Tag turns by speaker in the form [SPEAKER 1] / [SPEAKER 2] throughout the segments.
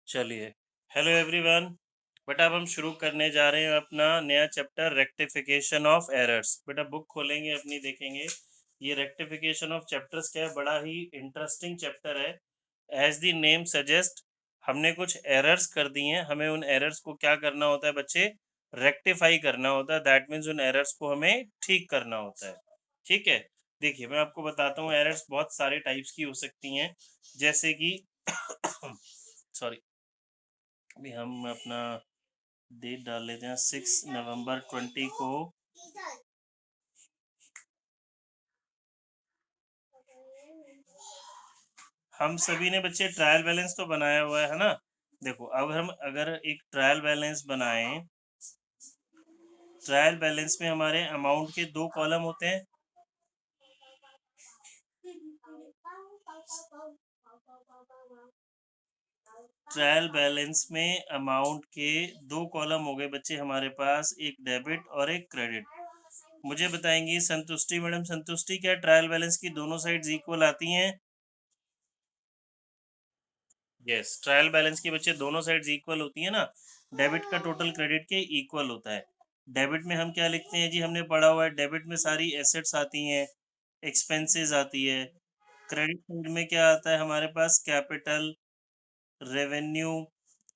[SPEAKER 1] चलिए, hello everyone. बेटा अब हम शुरू करने जा रहे हैं अपना नया चैप्टर रेक्टिफिकेशन ऑफ एरर्स। बेटा बुक खोलेंगे अपनी, देखेंगे ये रेक्टिफिकेशन ऑफ चैप्टर्स क्या है। बड़ा ही इंटरेस्टिंग चैप्टर है। एज द नेम सजेस्ट, हमने कुछ एरर्स कर दी हैं, हमें उन एरर्स को क्या करना होता है बच्चे, रेक्टिफाई करना होता है। दैट मीन्स उन एरर्स को हमें ठीक करना होता है। ठीक है, देखिए मैं आपको बताता हूँ, एरर्स बहुत सारे टाइप्स की हो सकती हैं, जैसे कि सॉरी, अभी हम अपना डेट डाल लेते हैं 6 नवंबर 20 को। हम सभी ने बच्चे ट्रायल बैलेंस तो बनाया हुआ है ना। देखो अब हम अगर एक ट्रायल बैलेंस बनाएं, ट्रायल बैलेंस में हमारे अमाउंट के 2 कॉलम होते हैं। ट्रायल बैलेंस में अमाउंट के 2 कॉलम हो गए बच्चे हमारे पास, एक डेबिट और एक क्रेडिट। मुझे बताएंगी संतुष्टि मैडम, संतुष्टि क्या ट्रायल बैलेंस की दोनों साइड्स इक्वल आती हैं? यस, ट्रायल बैलेंस के बच्चे दोनों साइड्स इक्वल होती है ना। डेबिट का टोटल क्रेडिट के इक्वल होता है। डेबिट में हम क्या लिखते हैं जी, हमने पढ़ा हुआ है, डेबिट में सारी एसेट्स आती हैं, एक्सपेंसेस आती है। क्रेडिट साइड में क्या आता है हमारे पास, कैपिटल, रेवेन्यू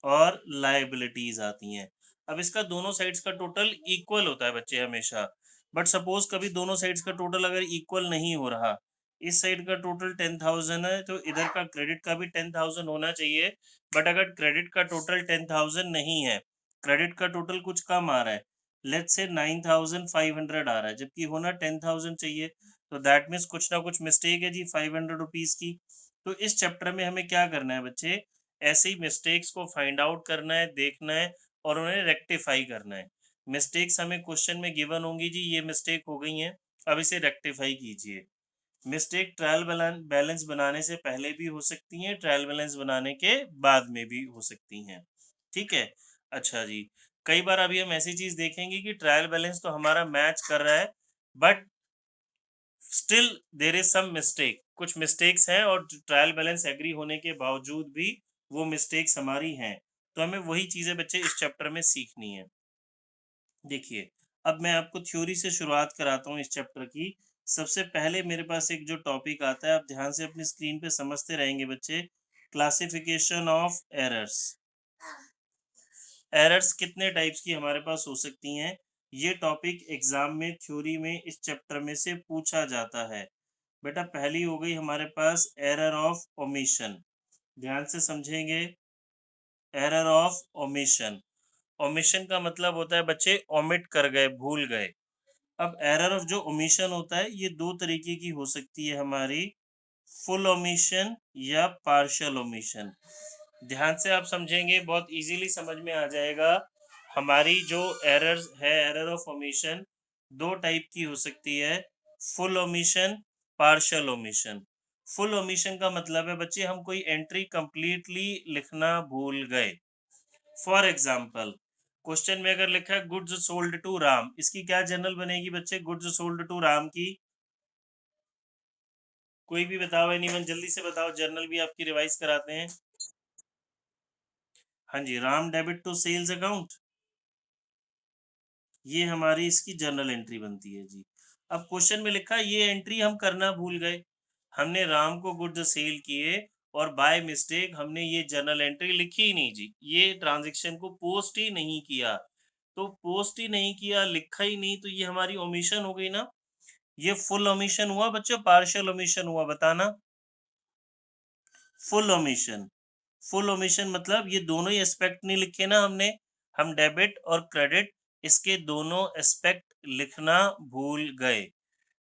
[SPEAKER 1] और लायबिलिटीज आती हैं। अब इसका दोनों साइड्स का टोटल इक्वल होता है बच्चे हमेशा। बट सपोज कभी दोनों साइड्स का टोटल अगर इक्वल नहीं हो रहा, इस साइड का टोटल 10,000 है तो इधर का क्रेडिट का भी 10,000 होना चाहिए। बट अगर क्रेडिट का टोटल 10,000 नहीं है, क्रेडिट का टोटल कुछ कम आ रहा है, लेट्स से 9,500 आ रहा है, जबकि होना 10,000 चाहिए, तो दैट मीन्स कुछ ना कुछ मिस्टेक है जी 500 रुपीज की। तो इस चैप्टर में हमें क्या करना है बच्चे, ऐसे ही मिस्टेक्स को फाइंड आउट करना है, देखना है और उन्हें रेक्टिफाई करना है। मिस्टेक्स हमें क्वेश्चन में गिवन होंगी जी, ये मिस्टेक हो गई हैं, अब इसे रेक्टिफाई कीजिए। मिस्टेक ट्रायल बैलेंस बनाने से पहले भी हो सकती हैं, ट्रायल बैलेंस बनाने के बाद में भी हो सकती हैं। ठीक है, अच्छा जी। कई बार अभी हम ऐसी चीज देखेंगे कि ट्रायल बैलेंस तो हमारा मैच कर रहा है, but still there is some mistake, कुछ मिस्टेक्स हैं और ट्रायल बैलेंस एग्री होने के बावजूद भी वो मिस्टेक्स हमारी हैं। तो हमें वही चीजें बच्चे इस चैप्टर में सीखनी है। देखिए अब मैं आपको थ्योरी से शुरुआत कराता हूँ इस चैप्टर की। सबसे पहले मेरे पास एक जो टॉपिक आता है, आप ध्यान से अपनी स्क्रीन पे समझते रहेंगे बच्चे, क्लासिफिकेशन ऑफ एरर्स। एरर्स कितने टाइप्स की हमारे पास हो सकती हैं, ये टॉपिक एग्जाम में थ्योरी में इस चैप्टर में से पूछा जाता है। बेटा पहली हो गई हमारे पास एरर ऑफ ओमिशन, ध्यान से समझेंगे। एरर ऑफ ओमिशन, ओमिशन का मतलब होता है बच्चे ओमिट कर गए, भूल गए। अब एरर ऑफ जो ओमिशन होता है ये दो तरीके की हो सकती है हमारी, फुल ओमिशन या पार्शियल ओमिशन। ध्यान से आप समझेंगे, बहुत इजीली समझ में आ जाएगा। हमारी जो एरर है, एरर ऑफ ओमिशन दो टाइप की हो सकती है, full omission, partial omission. Full omission का मतलब है बच्चे हम कोई एंट्री कंप्लीटली लिखना भूल गए। फॉर एग्जाम्पल क्वेश्चन में अगर लिखा है गुड्स सोल्ड टू राम, इसकी क्या जनरल बनेगी बच्चे, गुड्स सोल्ड टू राम की? कोई भी बताओ, एनीवन जल्दी से बताओ, जर्नल भी आपकी रिवाइज कराते हैं। हाँ जी, Ram debit to sales account, ये हमारी इसकी जर्नल एंट्री बनती है जी। अब क्वेश्चन में लिखा है ये एंट्री हम करना भूल गए, हमने राम को गुड्स सेल किए और बाय मिस्टेक हमने ये जर्नल एंट्री लिखी ही नहीं जी, ये ट्रांजैक्शन को पोस्ट ही नहीं किया। तो पोस्ट ही नहीं किया, लिखा ही नहीं, तो ये हमारी ओमिशन हो गई ना। ये फुल ओमिशन हुआ बच्चों, पार्शियल ओमिशन हुआ, बताना। फुल ओमिशन, फुल ओमिशन मतलब ये दोनों ही एस्पेक्ट नहीं लिखे ना हमने, हम डेबिट और क्रेडिट इसके दोनों एस्पेक्ट लिखना भूल गए,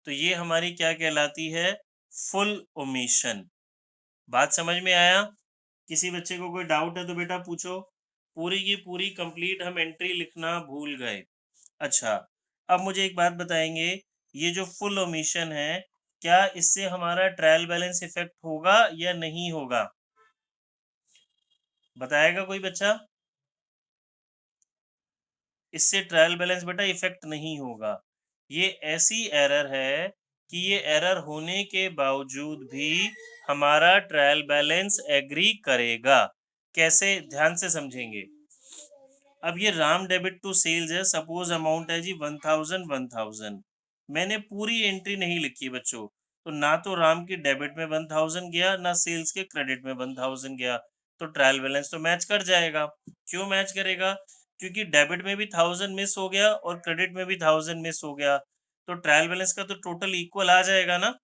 [SPEAKER 1] तो ये हमारी क्या कहलाती है, फुल ओमिशन। बात समझ में आया? किसी बच्चे को कोई डाउट है तो बेटा पूछो। पूरी की पूरी कंप्लीट हम एंट्री लिखना भूल गए। अच्छा, अब मुझे एक बात बताएंगे, ये जो फुल ओमिशन है, क्या इससे हमारा ट्रायल बैलेंस इफेक्ट होगा या नहीं होगा? बताएगा कोई बच्चा? इससे ट्रायल बैलेंस बेटा इफेक्ट नहीं होगा। ये ऐसी एरर है कि ये एरर होने के बावजूद भी हमारा ट्रायल बैलेंस एग्री करेगा। कैसे, ध्यान से समझेंगे। अब ये राम डेबिट टू सेल्स है, सपोज अमाउंट है जी 1000 मैंने पूरी एंट्री नहीं लिखी बच्चों, तो ना तो राम की डेबिट में 1000 गया, ना सेल्स के क्रेडिट में 1000 गया, तो ट्रायल बैलेंस तो मैच कर जाएगा। क्यों मैच करेगा? क्योंकि डेबिट में भी 1000 मिस हो गया और क्रेडिट में भी 1000 मिस हो गया, तो ट्रायल बैलेंस का तो टोटल इक्वल आ जाएगा ना।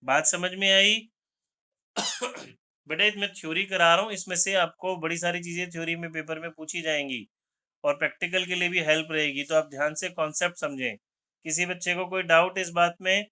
[SPEAKER 1] बात समझ में आई? बेटा मैं थ्योरी करा रहा हूँ, इसमें से आपको बड़ी सारी चीजें थ्योरी में पेपर में पूछी जाएंगी और प्रैक्टिकल के लिए भी हेल्प रहेगी, तो आप ध्यान से कॉन्सेप्ट समझें। किसी बच्चे को कोई डाउट इस बात में?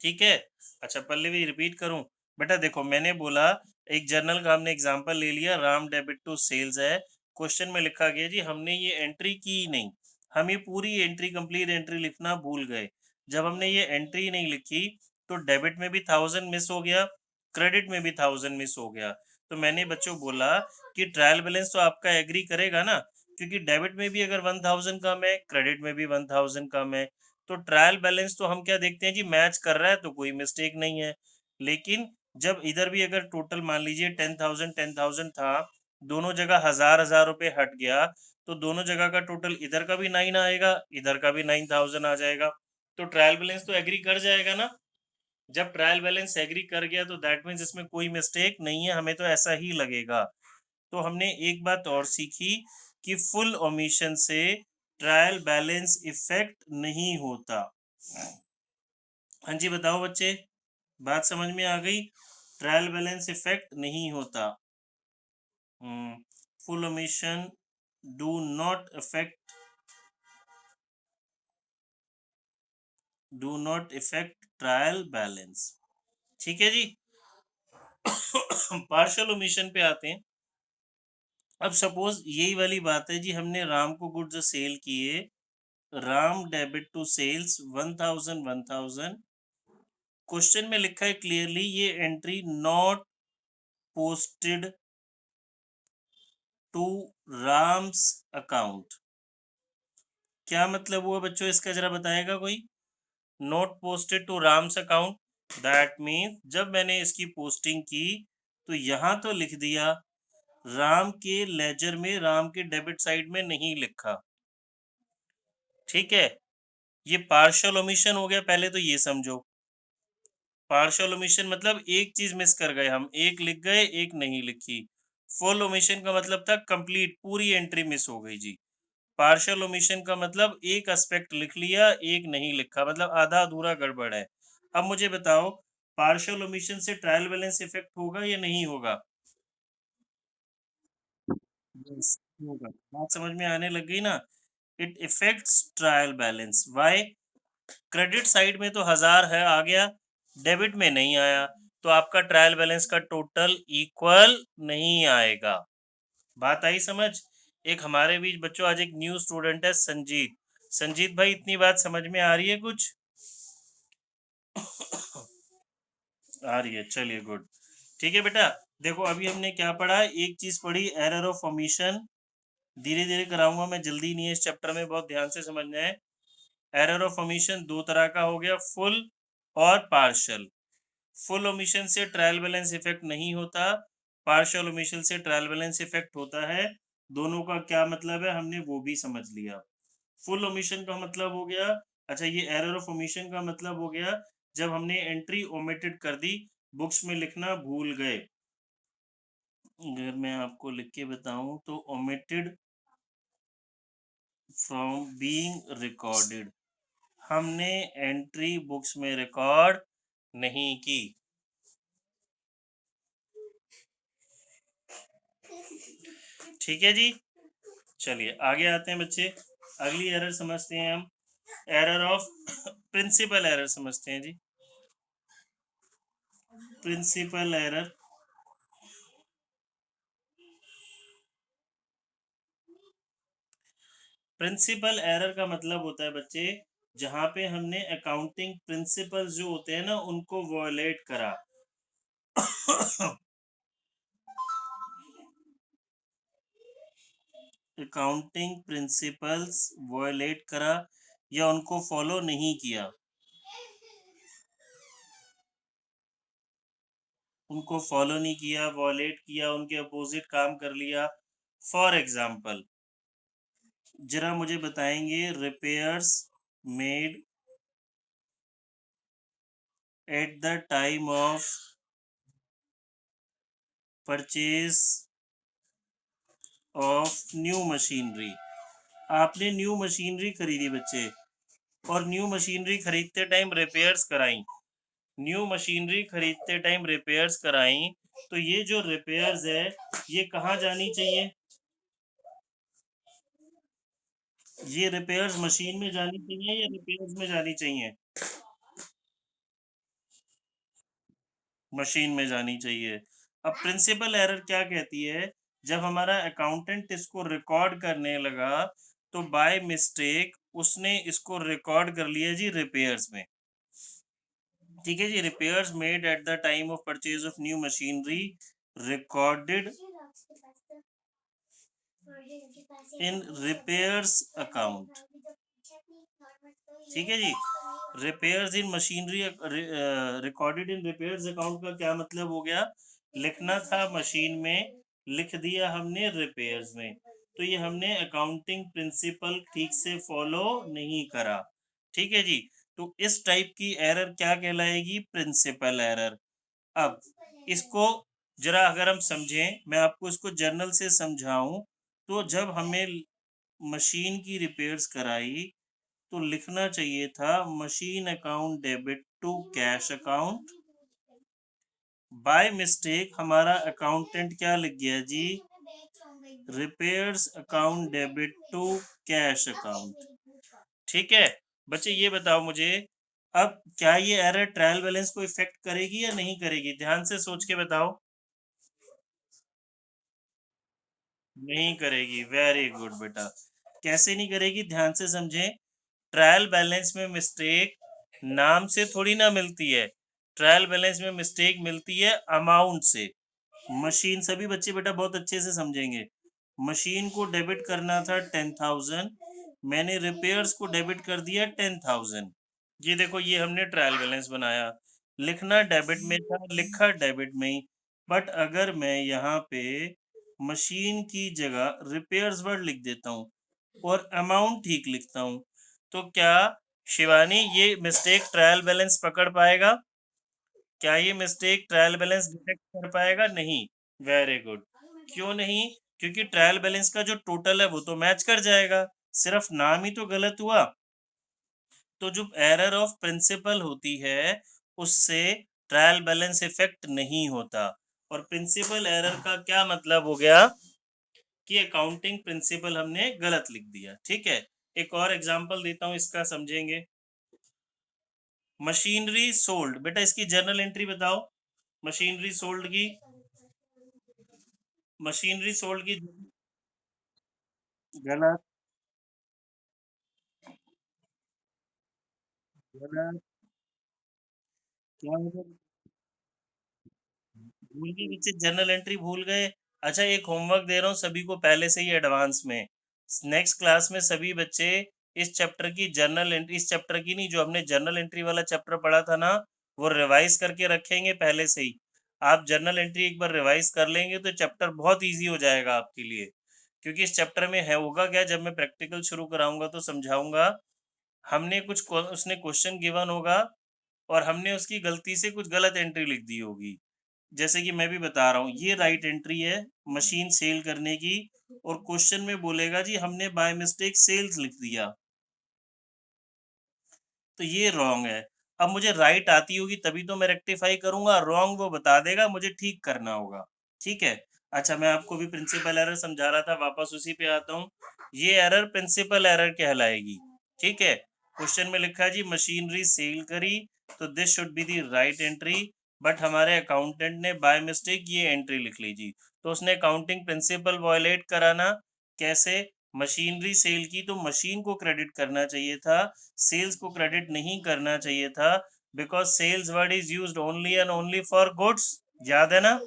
[SPEAKER 1] ठीक है। अच्छा पल्लवी रिपीट करूं? बेटा देखो मैंने बोला एक जर्नल का हमने एग्जांपल ले लिया, राम डेबिट टू सेल्स है, क्वेश्चन में लिखा गया जी हमने ये एंट्री की नहीं, हम ये पूरी एंट्री कंप्लीट एंट्री लिखना भूल गए। जब हमने ये एंट्री नहीं लिखी तो डेबिट में भी 1000 मिस हो गया, क्रेडिट में भी 1000 मिस हो गया, तो मैंने बच्चों बोला कि ट्रायल बैलेंस तो आपका एग्री करेगा ना, क्योंकि डेबिट में भी अगर 1000 कम है, क्रेडिट में भी 1000 कम है, तो ट्रायल बैलेंस तो हम क्या देखते हैं जी, मैच कर रहा है तो कोई मिस्टेक नहीं है। लेकिन जब इधर भी अगर टोटल मान लीजिए 10,000 था, दोनों जगह 1000 रुपए हट गया, तो दोनों जगह का टोटल इधर का भी 9 आएगा, इधर का भी 9000 आ जाएगा, तो ट्रायल बैलेंस तो एग्री कर जाएगा ना। जब ट्रायल बैलेंस एग्री कर गया तो दैट मीन्स इसमें कोई मिस्टेक नहीं है, हमें तो ऐसा ही लगेगा। तो हमने एक बात और सीखी कि फुल ओमिशन से ट्रायल बैलेंस इफेक्ट नहीं होता। हाँ जी बताओ बच्चे, बात समझ में आ गई? ट्रायल बैलेंस इफेक्ट नहीं होता। Full omission do not effect trial balance. ठीक है जी। पार्शियल ओमिशन पे आते हैं। अब सपोज यही वाली बात है जी, हमने राम को गुड्स सेल किए, Ram debit to sales 1000 question में लिखा है क्लियरली ये entry not posted to Ram's account. क्या मतलब हुआ बच्चों इसका, जरा बताएगा कोई? Not posted to Ram's account, that means जब मैंने इसकी पोस्टिंग की तो यहां तो लिख दिया, राम के लेजर में राम के डेबिट साइड में नहीं लिखा। ठीक है, ये पार्शियल ओमिशन हो गया, पहले तो ये समझो। पार्शियल ओमिशन मतलब एक चीज मिस कर गए हम, एक लिख गए एक नहीं लिखी। फुल ओमिशन का मतलब था कंप्लीट पूरी एंट्री मिस हो गई जी। पार्शियल ओमिशन का मतलब एक एस्पेक्ट लिख लिया एक नहीं लिखा, मतलब आधा अधूरा गड़बड़ है। अब मुझे बताओ पार्शियल ओमिशन से ट्रायल बैलेंस इफेक्ट होगा या नहीं होगा? यस होगा। बात समझ में आने लग गई ना। It effects trial balance, why? Credit side में तो 1000 है आ गया, डेबिट में नहीं आया, तो आपका ट्रायल बैलेंस का टोटल इक्वल नहीं आएगा। बात आई समझ? एक हमारे बीच बच्चों आज एक न्यू स्टूडेंट है संजीत। संजीत भाई इतनी बात समझ में आ रही है कुछ? आ रही है, चलिए गुड। ठीक है बेटा, देखो अभी हमने क्या पढ़ा, एक चीज पढ़ी एरर ऑफ ओमिशन, धीरे धीरे कराऊंगा मैं, जल्दी नहीं है इस चैप्टर में, बहुत ध्यान से समझना है। एरर ऑफ ओमिशन दो तरह का हो गया, फुल और पार्शियल। फुल ओमिशन से ट्रायल बैलेंस इफेक्ट नहीं होता, पार्शियल ओमिशन से ट्रायल बैलेंस इफेक्ट होता है। दोनों का क्या मतलब है हमने वो भी समझ लिया। फुल ओमिशन का मतलब हो गया, अच्छा ये एरर ऑफ ओमिशन का मतलब हो गया जब हमने एंट्री ओमिटेड कर दी, बुक्स में लिखना भूल गए। अगर मैं आपको लिख के बताऊं तो ओमिटेड फ्रॉम बीइंग रिकॉर्डेड, हमने एंट्री बुक्स में रिकॉर्ड नहीं की। ठीक है जी, चलिए आगे आते हैं बच्चे, अगली एरर समझते हैं हम, एरर ऑफ प्रिंसिपल एरर समझते हैं जी। प्रिंसिपल एरर, प्रिंसिपल एरर का मतलब होता है बच्चे जहां पे हमने अकाउंटिंग प्रिंसिपल्स जो होते हैं ना उनको वॉयलेट करा। अकाउंटिंग प्रिंसिपल्स वॉयलेट करा या उनको फॉलो नहीं किया। उनको फॉलो नहीं किया, वॉलेट किया, उनके अपोजिट काम कर लिया। फॉर एग्जाम्पल जरा मुझे बताएंगे, repairs made at the time of purchase of new machinery. आपने न्यू मशीनरी खरीदी बच्चे, और न्यू मशीनरी खरीदते टाइम रिपेयर्स कराई। न्यू मशीनरी खरीदते टाइम रिपेयर्स कराई, तो ये जो रिपेयर्स है ये कहाँ जानी चाहिए? ये रिपेयर्स मशीन में जानी चाहिए या रिपेयर्स में जानी चाहिए? मशीन में जानी चाहिए। अब प्रिंसिपल एरर क्या कहती है, जब हमारा अकाउंटेंट इसको रिकॉर्ड करने लगा तो बाय मिस्टेक उसने इसको रिकॉर्ड कर लिया जी रिपेयर्स में। ठीक है जी, repairs made at the time of purchase of new machinery recorded in repairs account. ठीक है जी, repairs in machinery recorded in repairs account का क्या मतलब हो गया? लिखना था मशीन में, लिख दिया हमने रिपेयर्स में। तो ये हमने अकाउंटिंग प्रिंसिपल ठीक से फॉलो नहीं करा। ठीक है जी, तो इस टाइप की एरर क्या कहलाएगी? Principle error. अब इसको जरा अगर हम समझें, मैं आपको इसको जर्नल से समझाऊं, तो जब हमें मशीन की रिपेयर्स कराई तो लिखना चाहिए था machine account debit to cash account. By mistake हमारा अकाउंटेंट क्या लिख गया जी? Repairs account debit to cash account. ठीक है बच्चे, ये बताओ मुझे, अब क्या ये एरर ट्रायल बैलेंस को इफेक्ट करेगी या नहीं करेगी? ध्यान से सोच के बताओ। नहीं करेगी। वेरी गुड बेटा। कैसे नहीं करेगी? ध्यान से समझें। ट्रायल बैलेंस में मिस्टेक नाम से थोड़ी ना मिलती है। ट्रायल बैलेंस में मिस्टेक मिलती है अमाउंट से। मशीन, सभी बच्चे बेटा बहुत अच्छे से समझेंगे। मशीन को डेबिट करना था 10,000, मैंने रिपेयर्स को डेबिट कर दिया 10,000। ये देखो, ये हमने ट्रायल बैलेंस बनाया। लिखना डेबिट में था, लिखा डेबिट में ही। बट अगर मैं यहाँ पे मशीन की जगह रिपेयर्स वर्ड लिख देता हूँ और अमाउंट ठीक लिखता हूँ, तो क्या शिवानी ये मिस्टेक ट्रायल बैलेंस पकड़ पाएगा? क्या ये मिस्टेक ट्रायल बैलेंस डिटेक्ट कर पाएगा? नहीं। Very good. क्यों नहीं? क्योंकि ट्रायल बैलेंस का जो टोटल है वो तो मैच कर जाएगा, सिर्फ नाम ही तो गलत हुआ। तो जो एरर ऑफ प्रिंसिपल होती है उससे ट्रायल बैलेंस इफेक्ट नहीं होता। और प्रिंसिपल एरर का क्या मतलब हो गया? कि अकाउंटिंग प्रिंसिपल हमने गलत लिख दिया। ठीक है, एक और एग्जांपल देता हूं, इसका समझेंगे। मशीनरी सोल्ड, बेटा इसकी जर्नल एंट्री बताओ। मशीनरी सोल्ड की, मशीनरी सोल्ड की गलत, गलत। क्या होगा? भूल गए बच्चे, जर्नल एंट्री भूल गए। अच्छा, एक होमवर्क दे रहा हूँ सभी को पहले से ही एडवांस में। नेक्स्ट क्लास में सभी बच्चे इस चैप्टर की जर्नल एंट्री, इस चैप्टर की नहीं, जो हमने जर्नल एंट्री वाला चैप्टर पढ़ा था ना, वो रिवाइज करके रखेंगे पहले से ही। आप जर्नल एंट्री एक बार रिवाइज कर लेंगे तो चैप्टर बहुत ईजी हो जाएगा आपके लिए। क्योंकि इस चैप्टर में है होगा क्या, जब मैं प्रैक्टिकल शुरू कराऊंगा तो समझाऊंगा। हमने कुछ उसने क्वेश्चन गिवन होगा और हमने उसकी गलती से कुछ गलत एंट्री लिख दी होगी। जैसे कि मैं भी बता रहा हूँ, ये राइट एंट्री है मशीन सेल करने की, और क्वेश्चन में बोलेगा जी हमने बाय मिस्टेक सेल्स लिख दिया, तो ये रॉन्ग है। अब मुझे राइट आती होगी तभी तो मैं रेक्टिफाई करूंगा, रॉन्ग वो बता देगा, मुझे ठीक करना होगा। ठीक है। अच्छा, मैं आपको भी प्रिंसिपल एरर समझा रहा था, वापस उसी पे आता हूँ। ये एरर प्रिंसिपल एरर कहलाएगी। ठीक है, क्वेश्चन में लिखा है जी मशीनरी सेल करी, तो this should be the right entry, but हमारे अकाउंटेंट ने बाय मिस्टेक ये एंट्री लिख ली जी, तो उसने अकाउंटिंग प्रिंसिपल वायलेट कराना। कैसे? मशीनरी सेल की तो मशीन को क्रेडिट करना चाहिए था, सेल्स को क्रेडिट नहीं करना चाहिए था, because sales word is used only and only for goods. याद है ना?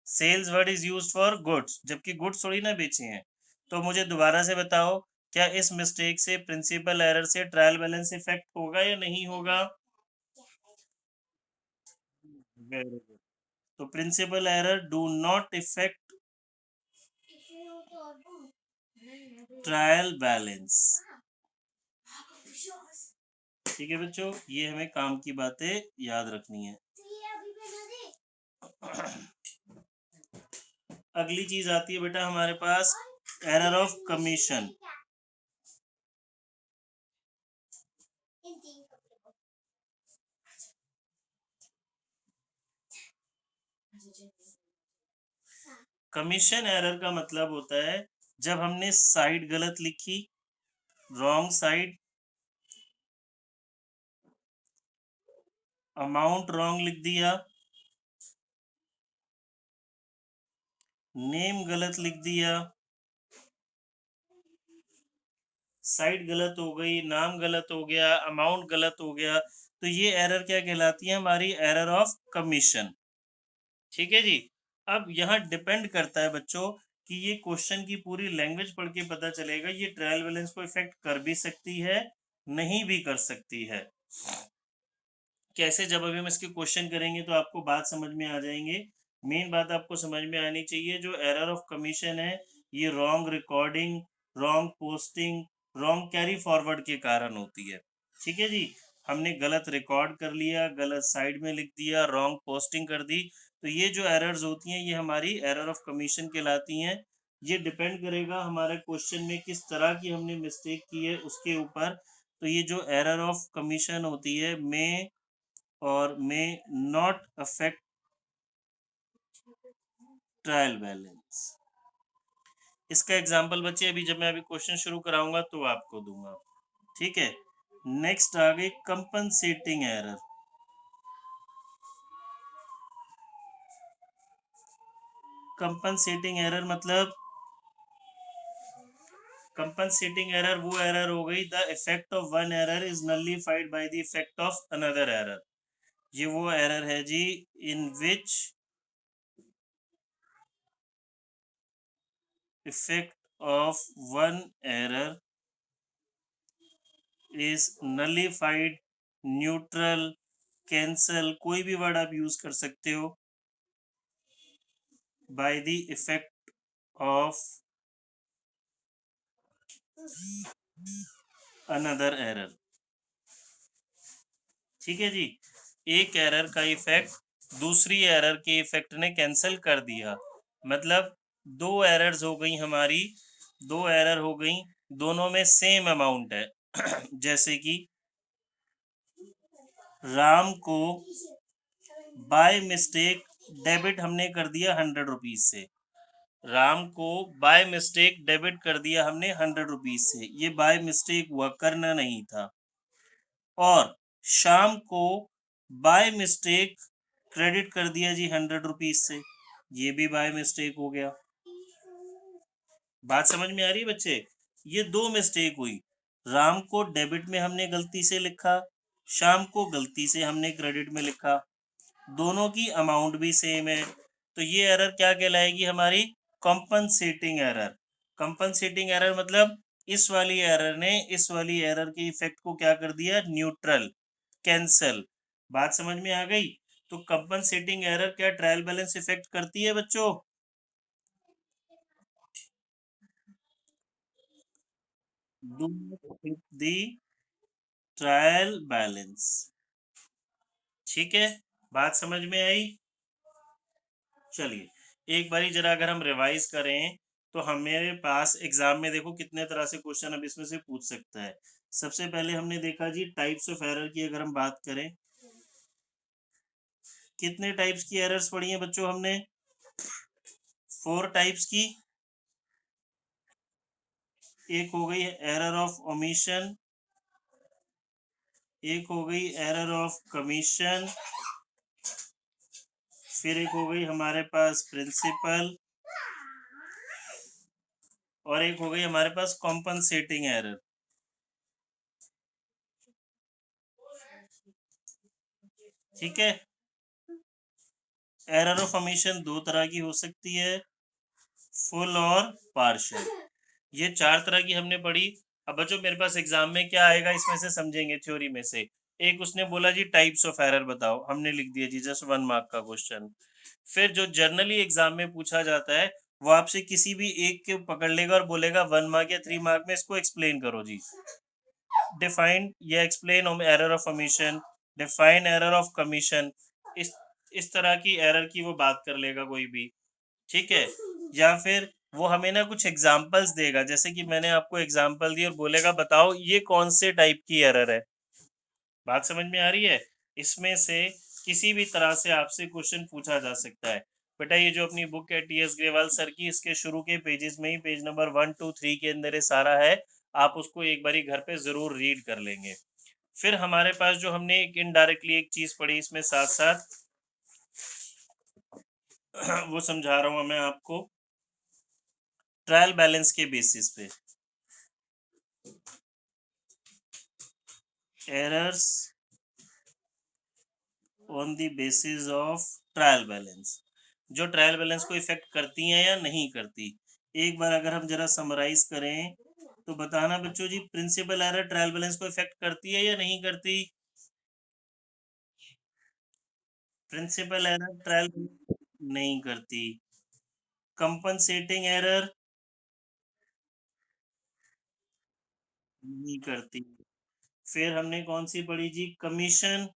[SPEAKER 1] Sales word is used for goods, जबकि गुड्स थोड़ी ना बेचे हैं। तो मुझे दोबारा से बताओ, क्या इस मिस्टेक से, प्रिंसिपल एरर से ट्रायल बैलेंस इफेक्ट होगा या नहीं होगा? Very good. तो principle error do not effect trial balance. ठीक है बच्चों, ये हमें काम की बातें याद रखनी है। अगली चीज आती है बेटा हमारे पास error of commission. Commission error का मतलब होता है जब हमने साइड गलत लिखी, रॉन्ग साइड, अमाउंट रॉन्ग लिख दिया, नेम गलत लिख दिया, साइड गलत हो गई, नाम गलत हो गया, अमाउंट गलत हो गया, तो ये एरर क्या कहलाती है? हमारी एरर ऑफ कमीशन। ठीक है जी। अब यहाँ डिपेंड करता है बच्चों कि ये क्वेश्चन की पूरी लैंग्वेज पढ़ के पता चलेगा ये ट्रायल बैलेंस को इफेक्ट कर भी सकती है, नहीं भी कर सकती है। कैसे? जब अभी हम इसके क्वेश्चन करेंगे तो आपको बात समझ में आ जाएंगे। मेन बात आपको समझ में आनी चाहिए, जो एरर ऑफ कमीशन है ये wrong recording, wrong posting, wrong carry forward के कारण होती है। ठीक है जी। हमने गलत रिकॉर्ड कर लिया, गलत साइड में लिख दिया, रॉन्ग पोस्टिंग कर दी, तो ये जो एरर्स होती हैं ये हमारी एरर ऑफ कमीशन कहलाती हैं। ये डिपेंड करेगा हमारे क्वेश्चन में किस तरह की हमने मिस्टेक की है उसके ऊपर। तो ये जो एरर ऑफ कमीशन होती है और may not affect trial balance. इसका एग्जांपल बच्चे अभी जब मैं अभी क्वेश्चन शुरू कराऊंगा तो आपको दूंगा। ठीक है। नेक्स्ट आ गई कंपनसेटिंग एरर। कंपनसेटिंग एरर मतलब कंपनसेटिंग एरर वो एरर हो गई the effect of one error is nullified by the effect of another error. ये वो एरर है जी in which effect of one error is nullified, neutral, cancel, कोई भी वर्ड आप यूज कर सकते हो, by the effect of another error. ठीक है जी। एक एरर का इफेक्ट दूसरी एरर के इफेक्ट ने कैंसिल कर दिया, मतलब दो एरर्स हो गई हमारी, दो एरर हो गई, दोनों में सेम अमाउंट है। जैसे कि राम को बाय मिस्टेक डेबिट हमने कर दिया 100 रुपीज से, राम को बाय मिस्टेक डेबिट कर दिया हमने 100 रुपीज से, ये बाय मिस्टेक हुआ, करना नहीं था। और शाम को बाय मिस्टेक क्रेडिट कर दिया जी 100 रुपीज से, ये भी बाय मिस्टेक हो गया। बात समझ में आ रही है बच्चे? ये दो मिस्टेक हुई, राम को डेबिट में हमने गलती से लिखा, शाम को गलती से हमने क्रेडिट में लिखा, दोनों की अमाउंट भी सेम है, तो ये एरर क्या कहलाएगी? हमारी कॉम्पनसेटिंग एरर। कॉम्पनसेटिंग एरर मतलब इस वाली एरर ने इस वाली एरर के इफेक्ट को क्या कर दिया? Neutral, cancel. बात समझ में आ गई? तो कॉम्पनसेटिंग एरर क्या ट्रायल बैलेंस इफेक्ट करती है बच्चों? Do the trial balance. ठीक है, बात समझ में आई? चलिए एक बारी जरा अगर हम रिवाइज करें तो हमारे पास एग्जाम में देखो कितने तरह से क्वेश्चन अब इसमें से पूछ सकता है। सबसे पहले हमने देखा जी टाइप्स ऑफ एरर की, अगर हम बात करें कितने टाइप्स की एरर्स पढ़ी हैं बच्चों हमने? 4 टाइप्स की। एक हो गई एरर ऑफ ओमिशन, एक हो गई एरर ऑफ कमीशन, फिर एक हो गई हमारे पास प्रिंसिपल, और एक हो गई हमारे पास कॉम्पनसेटिंग एरर। ठीक है। एरर ऑफ ओमिशन दो तरह की हो सकती है, फुल और पार्शियल। ये 4 तरह की हमने पढ़ी। अब बच्चों मेरे पास एग्जाम में क्या आएगा इसमें से समझेंगे थ्योरी में से। एक उसने बोला जी टाइप्स ऑफ एरर बताओ, हमने लिख दिया जी जस्ट 1 मार्क का क्वेश्चन। फिर जो जनरली एग्जाम में पूछा जाता है वो आपसे किसी भी एक के पकड़ लेगा और बोलेगा 1 मार्क या 3 मार्क में इसको एक्सप्लेन करो जी। डिफाइन या explain error of omission, define error of commission, इस तरह की एरर की वो बात कर लेगा कोई भी, ठीक है। या फिर वो हमें ना कुछ एग्जांपल्स देगा, जैसे कि मैंने आपको एग्जांपल दी और बोलेगा बताओ ये कौन से टाइप की एरर है। बात समझ में आ रही है? इसमें से किसी भी तरह से आपसे क्वेश्चन पूछा जा सकता है। बेटा ये जो अपनी बुक है टी एस ग्रेवाल सर की, इसके शुरू के पेजेस में ही पेज नंबर 1 2 3 के अंदर ये सारा है, आप उसको एक बारी घर पे जरूर रीड कर लेंगे। फिर हमारे पास जो हमने एक इनडायरेक्टली एक चीज पढ़ी इसमें साथ साथ वो समझा रहा हूँ मैं आपको, ट्रायल बैलेंस के बेसिस पे errors on the basis of trial balance, जो ट्रायल बैलेंस को इफेक्ट करती हैं या नहीं करती। एक बार अगर हम जरा समराइज करें तो बताना बच्चों जी, प्रिंसिपल एरर ट्रायल बैलेंस को इफेक्ट करती है या नहीं करती? प्रिंसिपल एरर ट्रायल नहीं करती। कंपनसेटिंग एरर नहीं करती। फिर हमने कौन सी पढ़ी जी, कमीशन।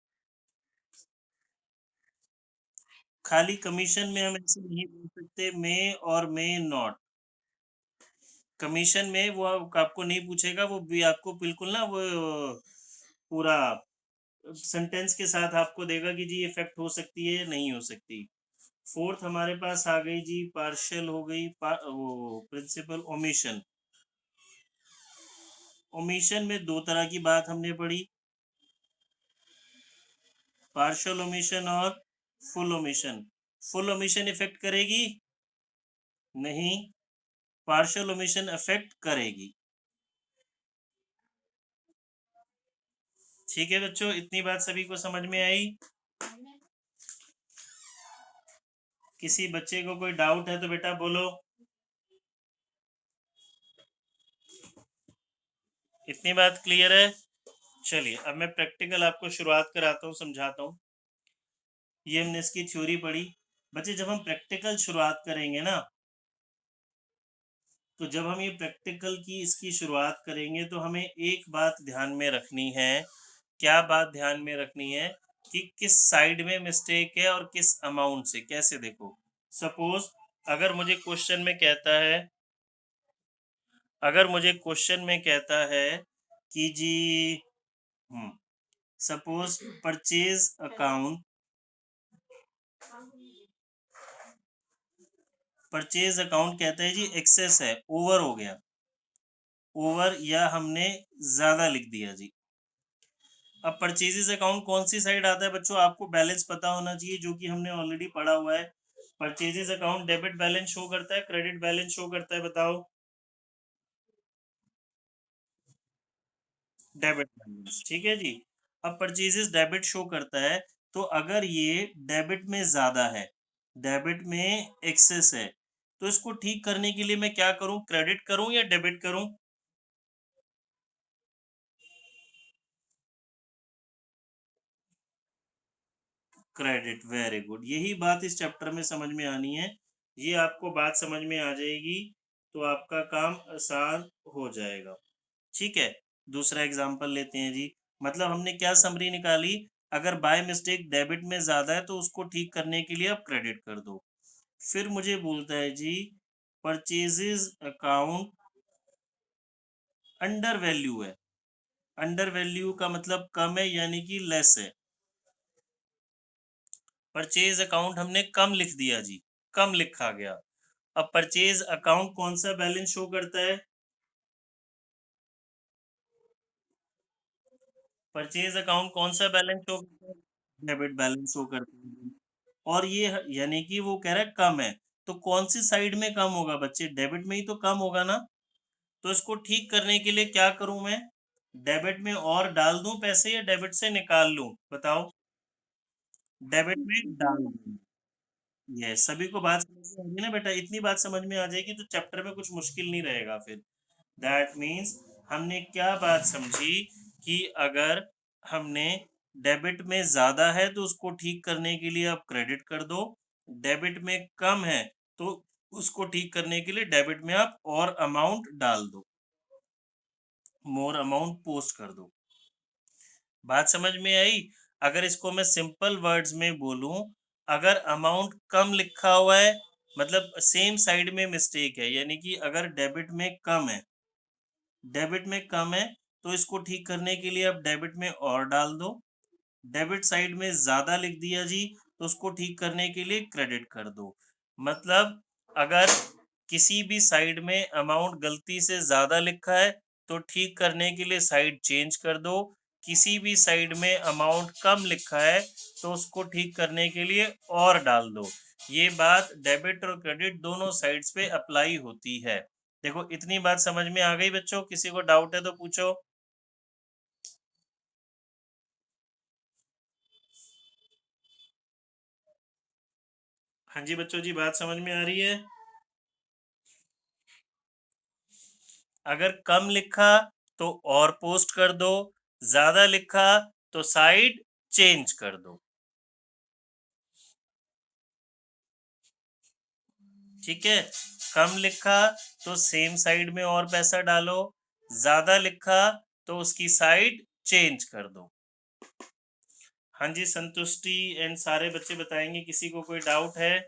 [SPEAKER 1] खाली कमीशन में हम ऐसे नहीं बोल सकते मे और मे नॉट। कमीशन में वो आपको नहीं पूछेगा, वो भी आपको बिल्कुल ना वो पूरा सेंटेंस के साथ आपको देगा कि जी इफेक्ट हो सकती है या नहीं हो सकती। फोर्थ हमारे पास आ गई जी पार्शियल हो गई वो प्रिंसिपल ओमिशन। ओमिशन में दो तरह की बात हमने पढ़ी, पार्शियल ओमिशन और full omission. Full omission effect करेगी नहीं, पार्शियल ओमिशन इफेक्ट करेगी। ठीक है बच्चों, इतनी बात सभी को समझ में आई? किसी बच्चे को कोई डाउट है तो बेटा बोलो। इतनी बात क्लियर है? चलिए अब मैं प्रैक्टिकल आपको शुरुआत कराता हूँ, समझाता हूँ। ये हमने इसकी थ्योरी पढ़ी। बच्चे जब हम प्रैक्टिकल शुरुआत करेंगे ना, तो जब हम ये प्रैक्टिकल की इसकी शुरुआत करेंगे तो हमें एक बात ध्यान में रखनी है। क्या बात ध्यान में रखनी है? कि किस साइड में मिस्टेक है और किस अमाउंट से। कैसे देखो, सपोज अगर मुझे क्वेश्चन में कहता है, अगर मुझे क्वेश्चन में कहता है कि जी suppose purchase account, purchase account कहता है जी एक्सेस है, ओवर हो गया, ओवर या हमने ज्यादा लिख दिया जी। अब परचेजेस अकाउंट कौन सी साइड आता है बच्चों, आपको बैलेंस पता होना चाहिए, जो कि हमने ऑलरेडी पढ़ा हुआ है। Purchases account debit balance show करता है, क्रेडिट बैलेंस शो करता है, बताओ? डेबिट बैलेंस, ठीक है जी। अब परचेजेस डेबिट शो करता है, तो अगर ये डेबिट में ज्यादा है, डेबिट में एक्सेस है, तो इसको ठीक करने के लिए मैं क्या करूं, क्रेडिट करूं या डेबिट करूं? Credit, very good. यही बात इस चैप्टर में समझ में आनी है। ये आपको बात समझ में आ जाएगी तो आपका काम आसान हो जाएगा। ठीक है, दूसरा एग्जांपल लेते हैं जी। मतलब हमने क्या समरी निकाली, अगर बाय मिस्टेक डेबिट में ज्यादा है तो उसको ठीक करने के लिए आप क्रेडिट कर दो। फिर मुझे बोलता है जी परचेजेस अकाउंट अंडर वैल्यू है। अंडर वैल्यू का मतलब कम है, यानी कि लेस है। परचेज अकाउंट हमने कम लिख दिया जी, कम लिखा गया। अब परचेज अकाउंट कौन सा बैलेंस शो करता है? परचेज अकाउंट कौन सा बैलेंस शो करता है? डेबिट बैलेंस शो करता है। और ये यानी कि वो कह रहा है कम है, तो कौन सी साइड में कम होगा बच्चे, डेबिट में ही तो कम होगा ना। तो इसको ठीक करने के लिए क्या करूं मैं, डेबिट में और डाल दूं पैसे या डेबिट से निकाल लूं, बताओ? डेबिट में डाल दूं। ये सभी को बात समझ में आ गई ना बेटा? इतनी बात समझ में आ जाएगी तो चैप्टर में कुछ मुश्किल नहीं रहेगा फिर। दैट मीन्स हमने क्या बात समझी कि अगर हमने डेबिट में ज्यादा है तो उसको ठीक करने के लिए आप क्रेडिट कर दो, डेबिट में कम है तो उसको ठीक करने के लिए डेबिट में आप और अमाउंट डाल दो, मोर अमाउंट पोस्ट कर दो। बात समझ में आई? अगर इसको मैं सिंपल वर्ड्स में बोलूं, अगर अमाउंट कम लिखा हुआ है मतलब सेम साइड में मिस्टेक है, यानी कि अगर डेबिट में कम है तो इसको ठीक करने के लिए आप डेबिट में और डाल दो, डेबिट साइड में ज्यादा लिख दिया जी तो उसको ठीक करने के लिए क्रेडिट कर दो। मतलब अगर किसी भी साइड में अमाउंट गलती से ज्यादा लिखा है तो ठीक करने के लिए साइड चेंज कर दो, किसी भी साइड में अमाउंट कम लिखा है तो उसको ठीक करने के लिए और डाल दो। ये बात डेबिट और क्रेडिट दोनों साइड्स पे अप्लाई होती है। देखो इतनी बात समझ में आ गई बच्चों? किसी को डाउट है तो पूछो। हाँ जी बच्चों जी, बात समझ में आ रही है? अगर कम लिखा तो और पोस्ट कर दो, ज्यादा लिखा तो साइड चेंज कर दो। ठीक है, कम लिखा तो सेम साइड में और पैसा डालो, ज्यादा लिखा तो उसकी साइड चेंज कर दो। हाँ जी, संतुष्टि एंड सारे बच्चे बताएंगे, किसी को कोई डाउट है?